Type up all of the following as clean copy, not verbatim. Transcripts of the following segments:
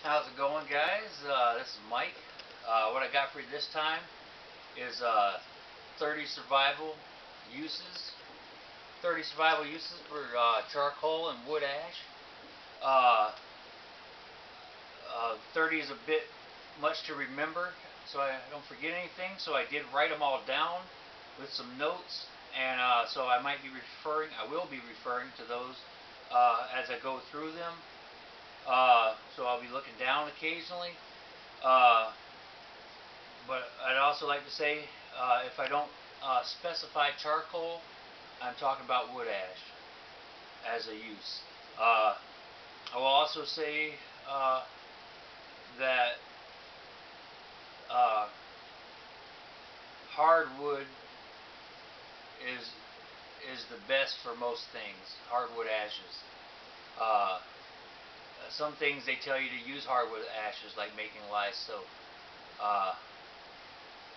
How's it going, guys? This is Mike. What I got for you this time is 30 survival uses. 30 survival uses for charcoal and wood ash. Uh, 30 is a bit much to remember, so I don't forget anything. So I did write them all down with some notes, and so I might be referring. I will be referring to those as I go through them. So I'll be looking down occasionally. Uh, But I'd also like to say, if I don't specify charcoal, I'm talking about wood ash as a use. Uh, I will also say that uh, hardwood is the best for most things. Hardwood ashes. Uh, some things they tell you to use hardwood ashes, like making lye soap. Uh,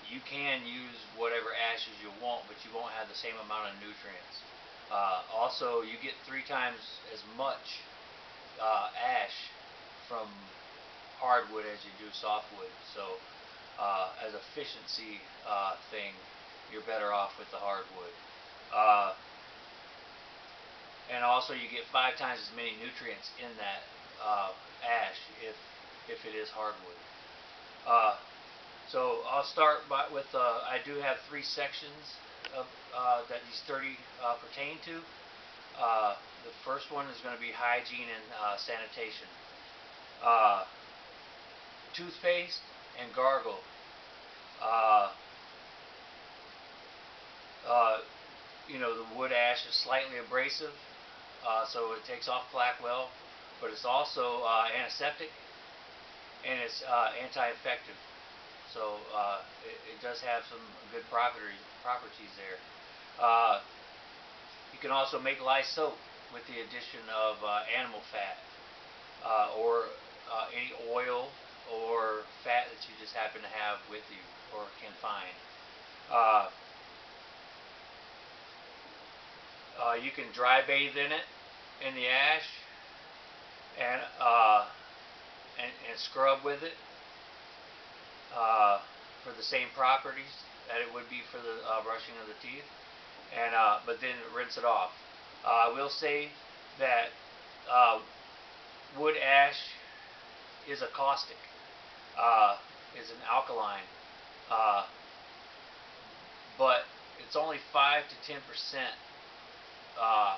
you can use whatever ashes you want, but you won't have the same amount of nutrients. Also, you get 3 times as much ash from hardwood as you do softwood. So, as efficiency thing, you're better off with the hardwood. Uh, and also, you get 5 times as many nutrients in that ash if it is hardwood. Uh, So I'll start with I do have 3 sections of that these 30 pertain to. The first one is going to be hygiene and sanitation. Uh, Toothpaste and gargle. Uh, uh, the wood ash is slightly abrasive, so it takes off plaque well, but it's also antiseptic and it's anti-infective. So it does have some good properties there. Uh, you can also make lye soap with the addition of animal fat or any oil or fat that you just happen to have with you or can find. Uh, you can dry bathe in it in the ash and and scrub with it uh, for the same properties that it would be for the brushing of the teeth, and but then rinse it off. I will say that uh, wood ash is a caustic, is an alkaline, uh, but it's only 5 to 10% uh,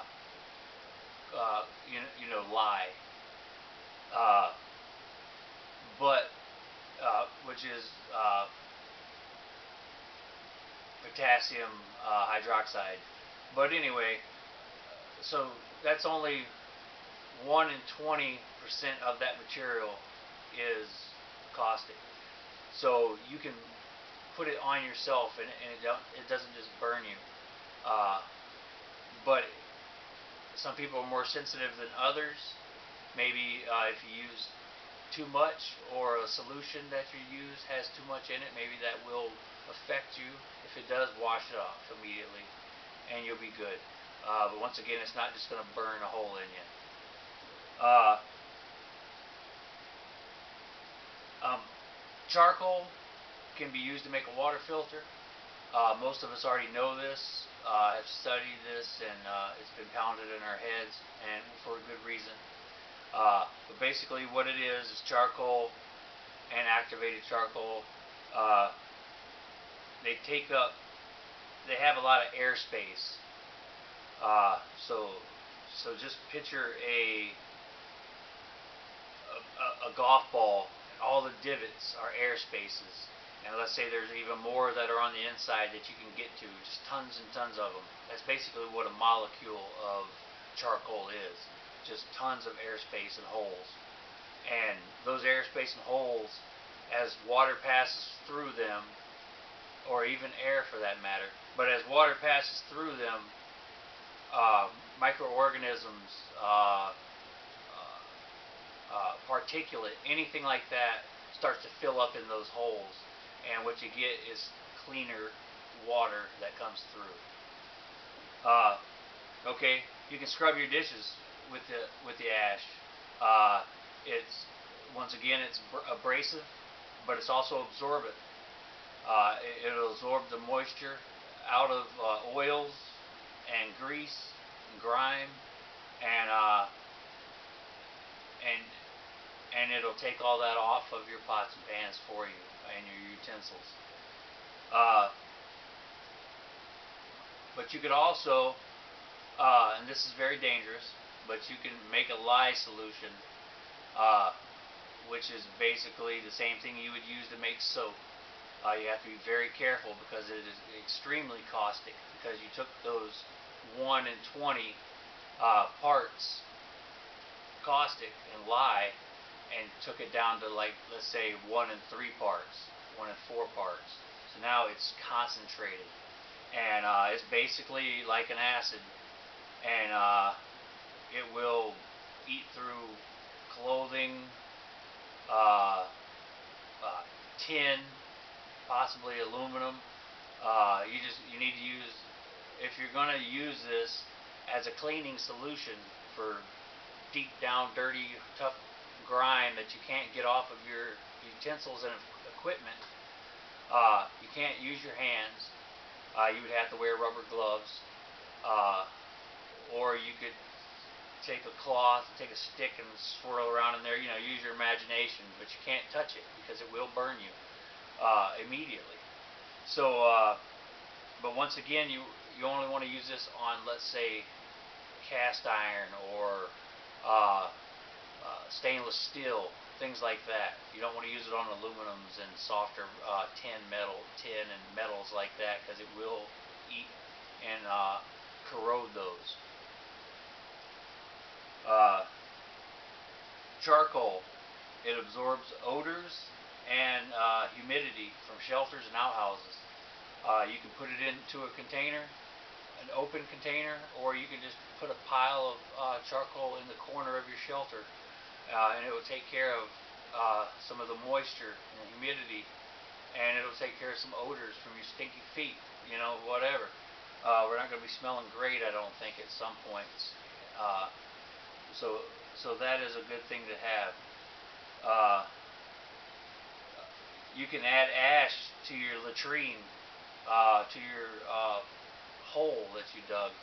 lye, uh, but which is potassium hydroxide. But anyway, so that's only 1 in 20% of that material is caustic. So you can put it on yourself, and it doesn't just burn you. Uh, but some people are more sensitive than others. Maybe if you use too much, or a solution that you use has too much in it, maybe that will affect you. If it does, wash it off immediately, and you'll be good. But once again, it's not just going to burn a hole in you. Uh, um, Charcoal can be used to make a water filter. Most of us already know this, have studied this, and it's been pounded in our heads, and for a good reason. But basically, what it is charcoal and activated charcoal. Uh, they take up, they have a lot of airspace. Uh, so, so just picture a golf ball, and all the divots are air spaces. And let's say there's even more that are on the inside that you can get to, just tons and tons of them. That's basically what a molecule of charcoal is, just tons of airspace and holes. And those airspace and holes, as water passes through them, or even air for that matter, but as water passes through them, microorganisms, particulate, anything like that starts to fill up in those holes, and what you get is cleaner water that comes through. Uh, okay, you can scrub your dishes with the ash. It's once again, it's abrasive, but it's also absorbent. It'll absorb the moisture out of oils and grease and grime, and and and it'll take all that off of your pots and pans for you and your utensils. But you could also, and this is very dangerous, but you can make a lye solution, which is basically the same thing you would use to make soap. You have to be very careful because it is extremely caustic, because you took those 1 in 20 parts caustic and lye and took it down to, like, let's say 1 in 3 parts, 1 in 4 parts. So now it's concentrated, and it's basically like an acid, and it will eat through clothing, tin, possibly aluminum. You need to use, if you're going to use this as a cleaning solution for deep down dirty tough grime that you can't get off of your utensils and equipment, you can't use your hands. You would have to wear rubber gloves, or you could take a cloth, take a stick and swirl around in there, use your imagination, but you can't touch it because it will burn you immediately. So, but once again, you only want to use this on, let's say, cast iron or stainless steel, things like that. You don't want to use it on aluminums and softer tin and metals like that, because it will eat and corrode those. Charcoal, it absorbs odors and humidity from shelters and outhouses. You can put it into a container, an open container, or you can just put a pile of charcoal in the corner of your shelter, and it will take care of some of the moisture and the humidity, and it will take care of some odors from your stinky feet, whatever. We're not going to be smelling great, I don't think, at some points. So that is a good thing to have. You can add ash to your latrine, to your hole that you dug,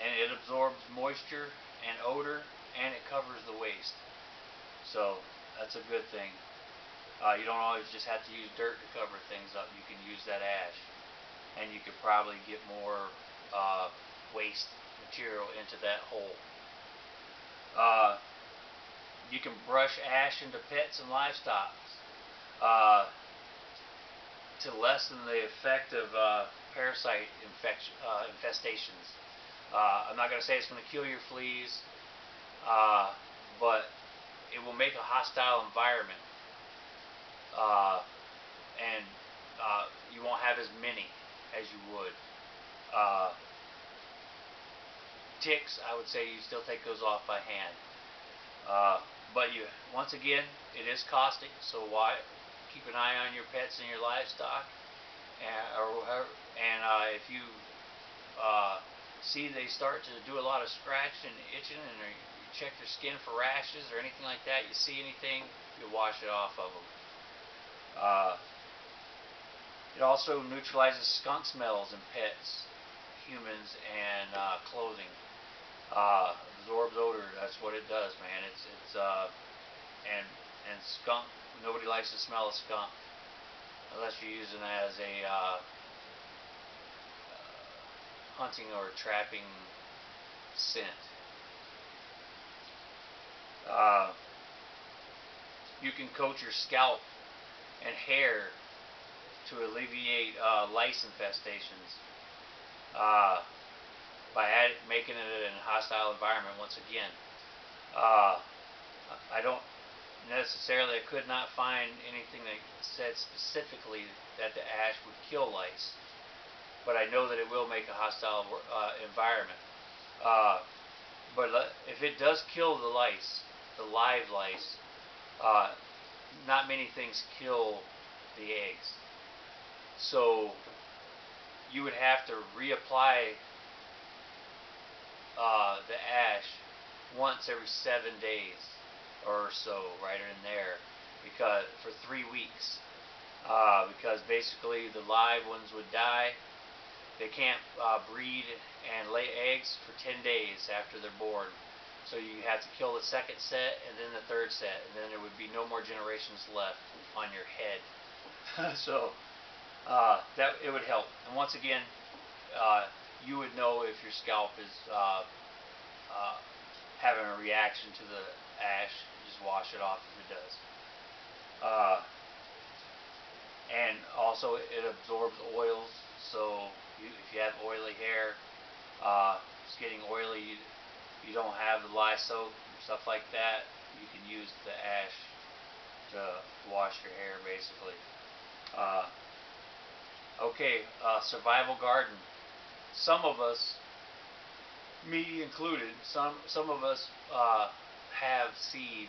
and it absorbs moisture and odor, and it covers the waste. So that's a good thing. You don't always just have to use dirt to cover things up. You can use that ash, and you could probably get more waste material into that hole. You can brush ash into pets and livestock to lessen the effect of parasite infestations. I'm not going to say it's going to kill your fleas, but it will make a hostile environment, and you won't have as many as you would. Ticks, I would say you still take those off by hand. But once again, it is caustic, so why keep an eye on your pets and your livestock, and if you see they start to do a lot of scratching and itching, and you check their skin for rashes or anything like that, you see anything, you wash it off of them. It also neutralizes skunk smells in pets, humans, and clothing. Absorbs odor. That's what it does, man. And skunk. Nobody likes to smell a skunk unless you're using it as a hunting or trapping scent. You can coat your scalp and hair to alleviate lice infestations. By making it in a hostile environment. Once again, I could not find anything that said specifically that the ash would kill lice, but I know that it will make a hostile environment. But if it does kill the lice, the live lice, not many things kill the eggs. So you would have to reapply the ash once every 7 days, or so, right in there, because for 3 weeks, because basically the live ones would die. They can't breed and lay eggs for 10 days after they're born. So you have to kill the second set and then the third set, and then there would be no more generations left on your head. So that it would help. And once again, you would know if your scalp is having a reaction to the ash. Just wash it off if it does. And also it absorbs oils, so if you have oily hair, it's getting oily, you don't have the lye soap, stuff like that, you can use the ash to wash your hair basically. Survival garden. Some of us, me included, some of us have seed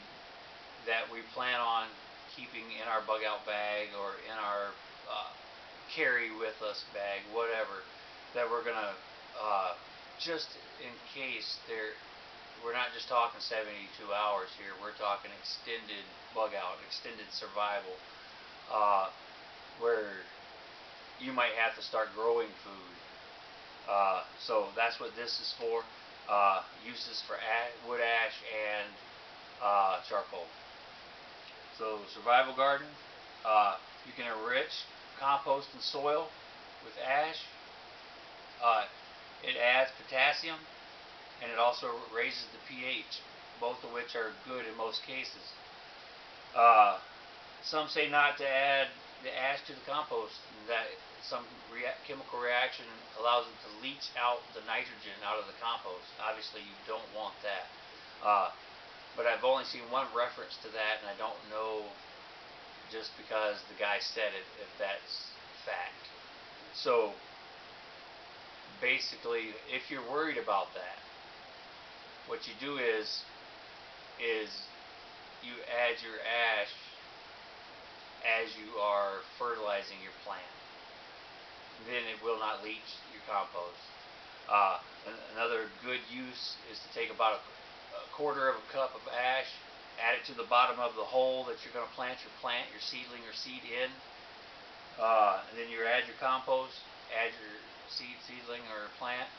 that we plan on keeping in our bug out bag or in our carry with us bag, whatever, that we're gonna just in case we're not just talking 72 hours here, we're talking extended bug out, extended survival, where you might have to start growing food. So that's what this is for. Uses for wood ash and charcoal. So survival garden, you can enrich compost and soil with ash. It adds potassium and it also raises the pH, both of which are good in most cases. Some say not to add the ash to the compost, that some chemical reaction allows it to leach out the nitrogen out of the compost. Obviously you don't want that. But I've only seen one reference to that, and I don't know, just because the guy said it, if that's fact. So basically, if you're worried about that, what you do is you add your ash as you are fertilizing your plant. Then it will not leach your compost. Another good use is to take about a quarter of a cup of ash, add it to the bottom of the hole that you're going to plant your seedling or seed in, and then you add your compost, add your seedling or plant,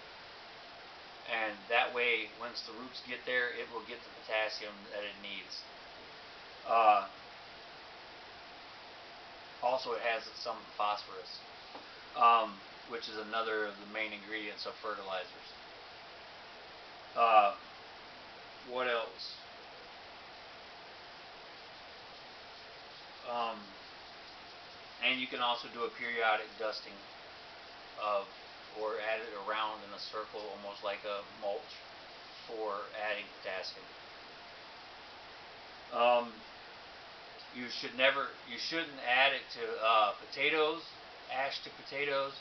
and that way once the roots get there, it will get the potassium that it needs. Also it has some phosphorus, which is another of the main ingredients of fertilizers. What else? And you can also do a periodic dusting or add it around in a circle, almost like a mulch, for adding potassium. You shouldn't add it to potatoes, ash to potatoes,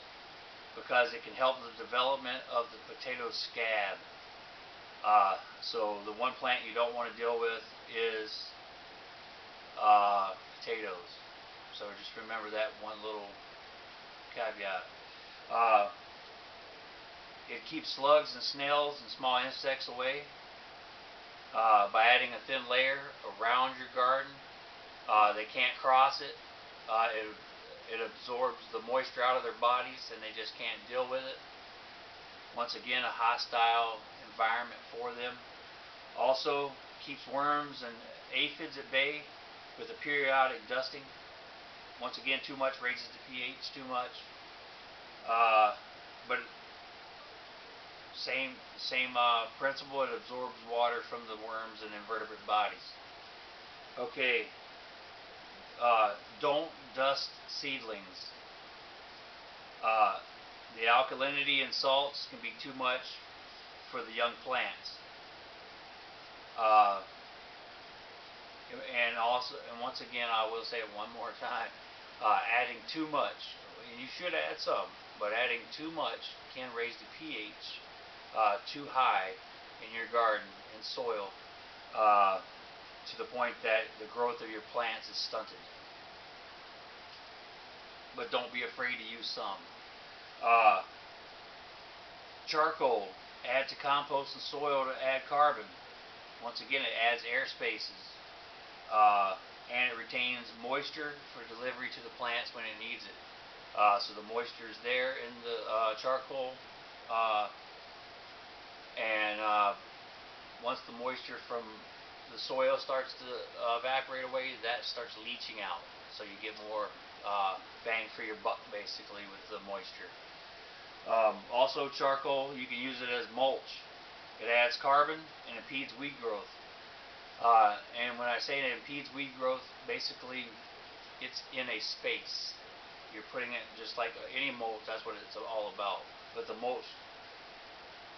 because it can help the development of the potato scab. So the one plant you don't want to deal with is potatoes. So just remember that one little caveat. It keeps slugs and snails and small insects away by adding a thin layer around your garden. They can't cross it. It absorbs the moisture out of their bodies and they just can't deal with it. Once again, a hostile environment for them. Also keeps worms and aphids at bay with a periodic dusting. Once again, too much raises the pH too much. But same principle. It absorbs water from the worms and invertebrate bodies. Okay. Don't dust seedlings. The alkalinity and salts can be too much for the young plants. And once again, I will say it one more time, adding too much, and you should add some, but adding too much can raise the pH too high in your garden and soil to the point that the growth of your plants is stunted. But don't be afraid to use some. Charcoal, add to compost and soil to add carbon. Once again, it adds air spaces and it retains moisture for delivery to the plants when it needs it. So the moisture is there in the charcoal, and once the moisture from the soil starts to evaporate away, that starts leaching out. So you get more bang for your buck, basically, with the moisture. Also, charcoal, you can use it as mulch. It adds carbon and impedes weed growth. And when I say it impedes weed growth, basically it's in a space. You're putting it just like any mulch, that's what it's all about. But the mulch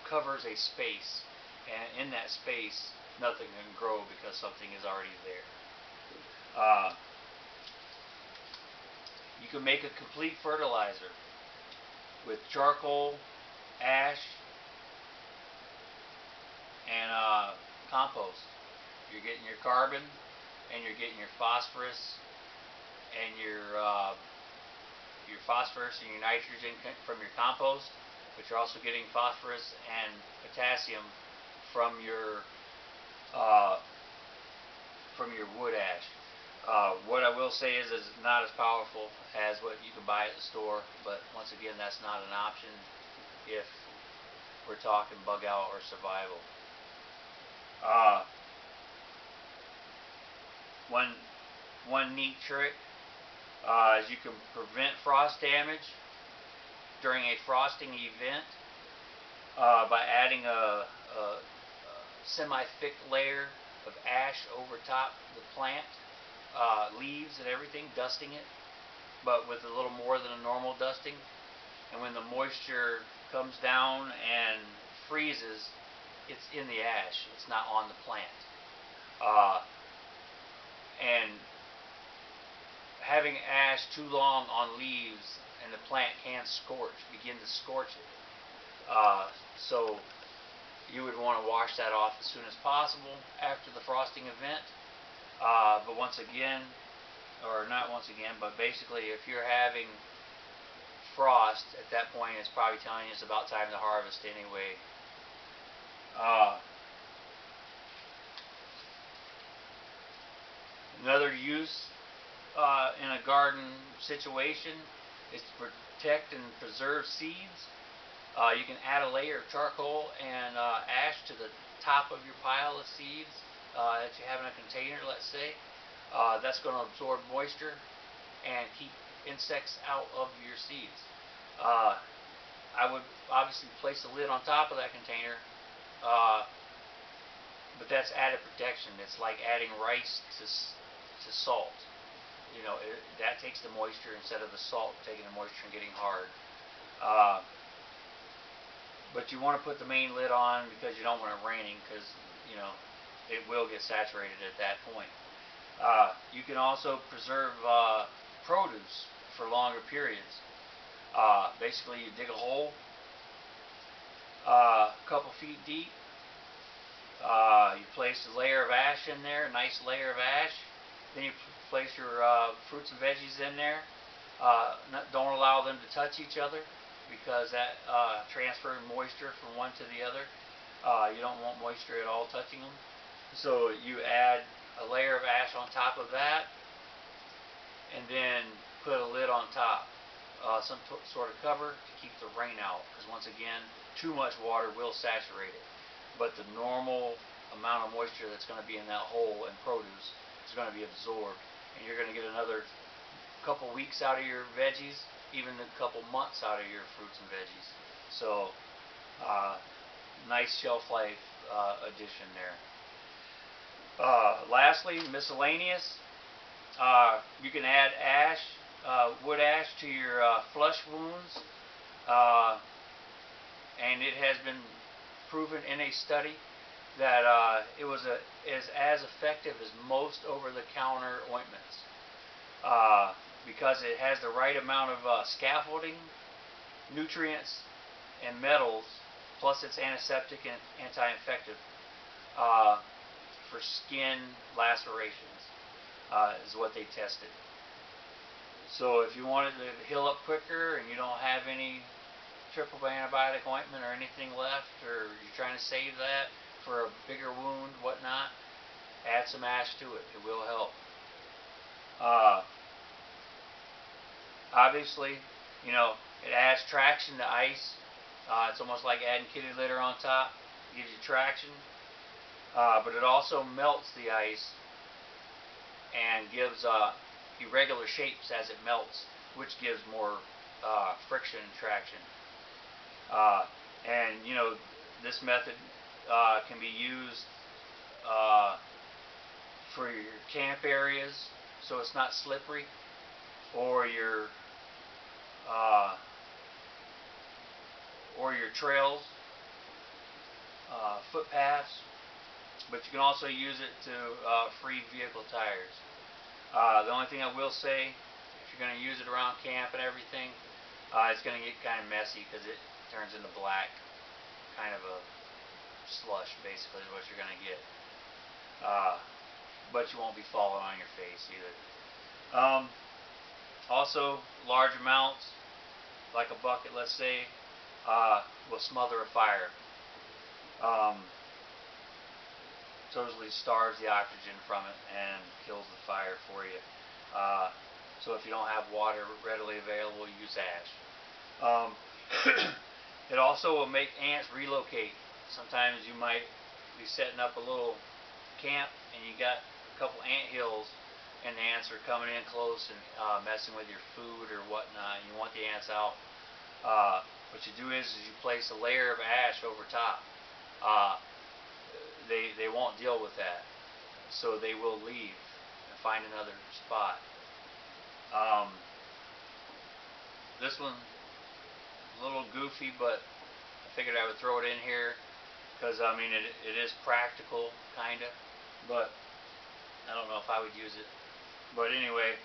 covers a space, and in that space nothing can grow because something is already there. You can make a complete fertilizer with charcoal, ash, and compost. You're getting your carbon, and you're getting your phosphorus, and your phosphorus and your nitrogen from your compost, but you're also getting phosphorus and potassium from your wood ash. What I will say is it's not as powerful as what you can buy at the store, but once again, that's not an option if we're talking bug out or survival. One neat trick is you can prevent frost damage during a frosting event by adding a semi-thick layer of ash over top the plant, leaves and everything, dusting it, but with a little more than a normal dusting. And when the moisture comes down and freezes, it's in the ash, it's not on the plant. And having ash too long on leaves and the plant can begin to scorch it. So you would want to wash that off as soon as possible after the frosting event. But once again, or not once again, but basically if you're having frost at that point, it's probably telling you it's about time to harvest anyway. Another use in a garden situation is to protect and preserve seeds. You can add a layer of charcoal and ash to the top of your pile of seeds that you have in a container, let's say. That's going to absorb moisture and keep insects out of your seeds. I would obviously place a lid on top of that container, but that's added protection. It's like adding rice to salt. You know, that takes the moisture instead of the salt taking the moisture and getting hard. But you want to put the main lid on because you don't want it raining, because you know it will get saturated at that point. You can also preserve produce for longer periods. Basically, you dig a hole a couple feet deep. You place a layer of ash in there, a nice layer of ash. Then you place your fruits and veggies in there. Don't allow them to touch each other, because that transfers moisture from one to the other. You don't want moisture at all touching them. So you add a layer of ash on top of that, and then put a lid on top, some sort of cover to keep the rain out, because once again, too much water will saturate it. But the normal amount of moisture that's going to be in that hole in produce is going to be absorbed, and you're going to get another couple weeks out of your veggies, even a couple months out of your fruits and veggies. So nice shelf life addition there. Lastly, miscellaneous. You can add ash, wood ash, to your flush wounds, and it has been proven in a study that it was as effective as most over-the-counter ointments, because it has the right amount of scaffolding, nutrients, and metals, plus it's antiseptic and anti-infective for skin lacerations, is what they tested. So if you wanted to heal up quicker and you don't have any triple antibiotic ointment or anything left, or you're trying to save that for a bigger wound, whatnot, add some ash to it. It will help. Uh, Obviously, you know, it adds traction to ice. It's almost like adding kitty litter on top. It gives you traction. But it also melts the ice and gives irregular shapes as it melts, which gives more friction and traction. And you know, this method can be used for your camp areas, so it's not slippery, or your trails, footpaths. But you can also use it to free vehicle tires. The only thing I will say, if you're going to use it around camp and everything, it's going to get kind of messy because it turns into black, kind of a slush, basically, is what you're going to get. But you won't be falling on your face either. Also, large amounts, like a bucket, let's say, will smother a fire. Totally starves the oxygen from it and kills the fire for you. So if you don't have water readily available, use ash. It also will make ants relocate. Sometimes you might be setting up a little camp and you got a couple ant hills and the ants are coming in close and messing with your food or whatnot, and you want the ants out. What you do is you place a layer of ash over top. They won't deal with that, so they will leave and find another spot. This one's a little goofy, but I figured I would throw it in here because I mean it is practical, kinda, but I don't know if I would use it. But anyway,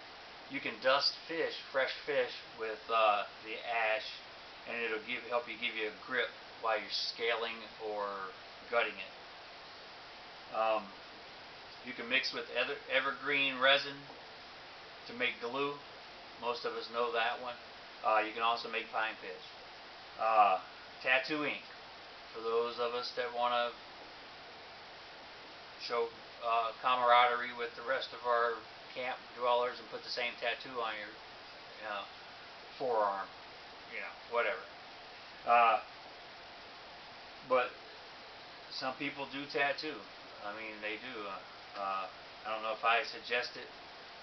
you can dust fish, fresh fish, with the ash, and it'll help you give you a grip while you're scaling or gutting it. You can mix with evergreen resin to make glue. Most of us know that one. You can also make pine pitch. Tattoo ink, for those of us that want to show camaraderie with the rest of our camp dwellers and put the same tattoo on your forearm, whatever. But some people do tattoo. I mean, they do. I don't know if I suggest it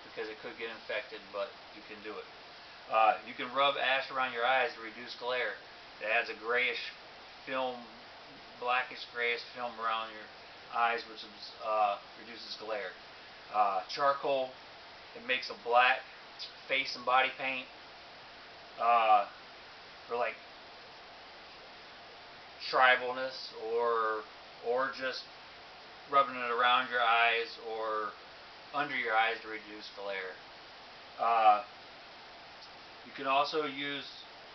because it could get infected, but you can do it. You can rub ash around your eyes to reduce glare. It adds a grayish film, blackish grayish film around your eyes, which reduces glare. Charcoal, it makes a black face and body paint for like tribalness, or just rubbing it around your eyes or under your eyes to reduce glare. You can also use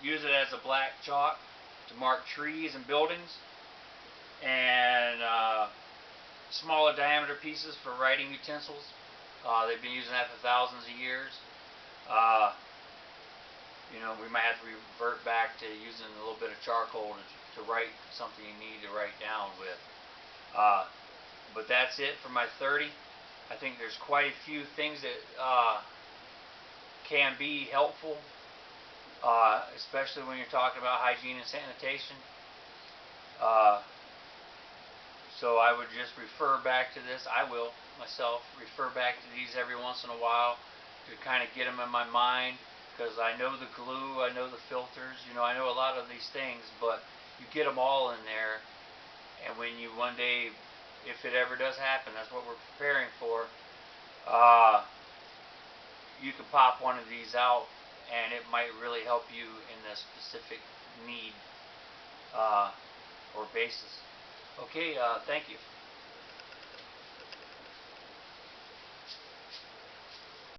it as a black chalk to mark trees and buildings, and smaller diameter pieces for writing utensils. They've been using that for thousands of years. We might have to revert back to using a little bit of charcoal to write something you need to write down with. But that's it for my 30. I think there's quite a few things that can be helpful, especially when you're talking about hygiene and sanitation. So I would just refer back to this. I will myself refer back to these every once in a while to kind of get them in my mind, because I know the glue, I know the filters, I know a lot of these things, but you get them all in there, and when you one day, if it ever does happen, that's what we're preparing for, you can pop one of these out and it might really help you in a specific need or basis. Okay, thank you.